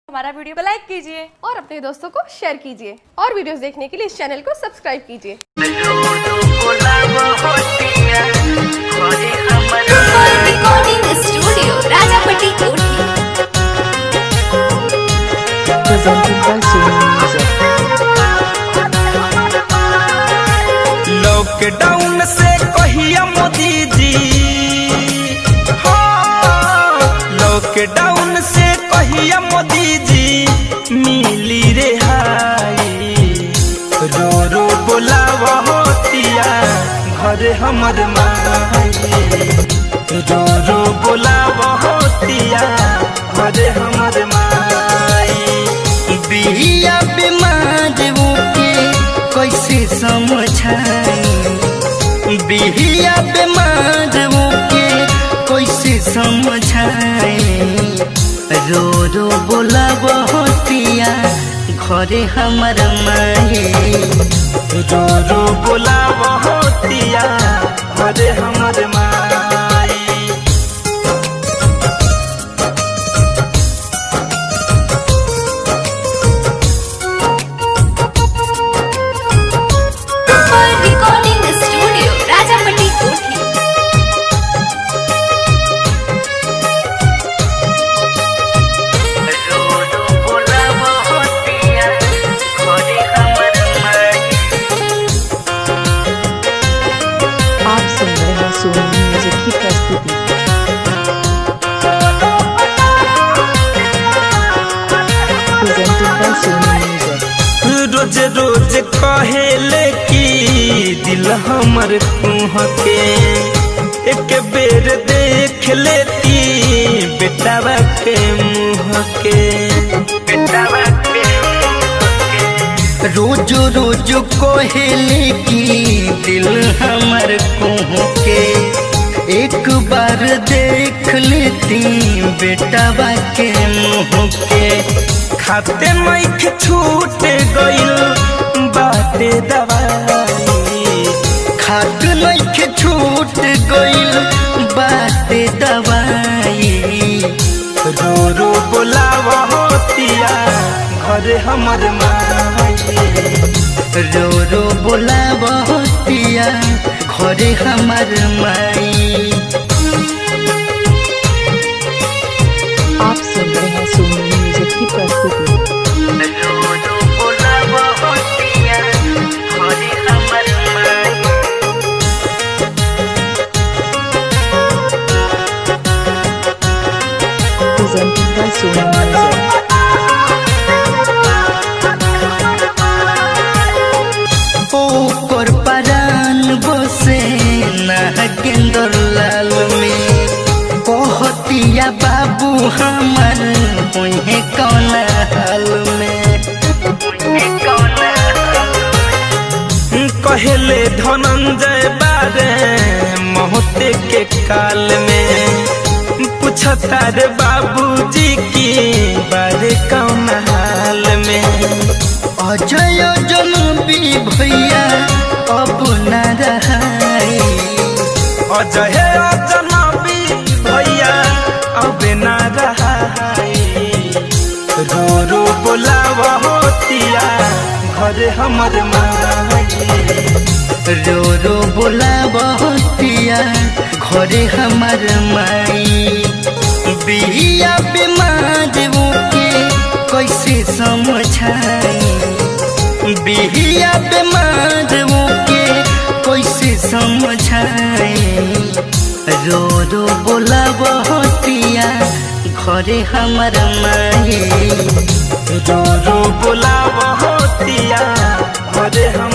हमारा वीडियो को लाइक कीजिए और अपने दोस्तों को शेयर कीजिए और वीडियोस देखने के लिए इस चैनल को सब्सक्राइब कीजिए। रिकॉर्डिंग स्टूडियो राजापट्टी कोठी। लॉकडाउन से कहिया मोदी जी, लॉकडाउन से कहिया मोदी जी मिली रेहाई। रो रो बोलावा होतिया घर हमर माई, रो रो बोलावा होतिया घर हमर माई। बिया बीमार के कैसे समझाई, बिया बीमार के कैसे समझाई। रो रो बोलाव होतिया घरे हमर माई, रो रो बोलाव होतिया घरे हमर माई। रिकॉर्डिंग स्टूडियो राजापट्टी कोठी। आप सुन रहे हैं सोनी म्यूजिक की प्रस्तुति। Presented by Sony music. रोज रोज कहेले की दिल हमर कुहके, एक बेर देख लेती बेटावा के मुँह के, बेटावा के रोज रोज कहेले की दिल हमर कुहके, एक बार देख लेती बेटावा के मुँह के। खाते मैख छूट गइल बाटे दवाई, खाते मैख छूट गइल बाटे दवाई। रो रो बोलावा होतिया घर हमर माई, रो रो बोलावा होतिया घरे हमर माई। आप सुन रहे हैं सोनी म्यूजिक की प्रस्तुति। Presented by Sony music. ओकर परान बसे नागेंद्र लाल में, कहतिया बाबू हमर हुए कौन हाल में। कहले धनंजय बारे महोते के काल में, पूछता रे बाबूजी की बारे कौन हाल में। अजय जनबी भैया अब न रहाई, अजय जनबी भैया अब न रहाई। रो रो बोलावा होतिया घर हमर माई, रो रो बोलावा होतिया घरे हमर माई। बिया बीमार के कैसे समझाई, बिया बीमार के कैसे समझाई। रो रो बोलावा होतिया घरे हमर माई, रो रो बोलावा होतिया घरे हम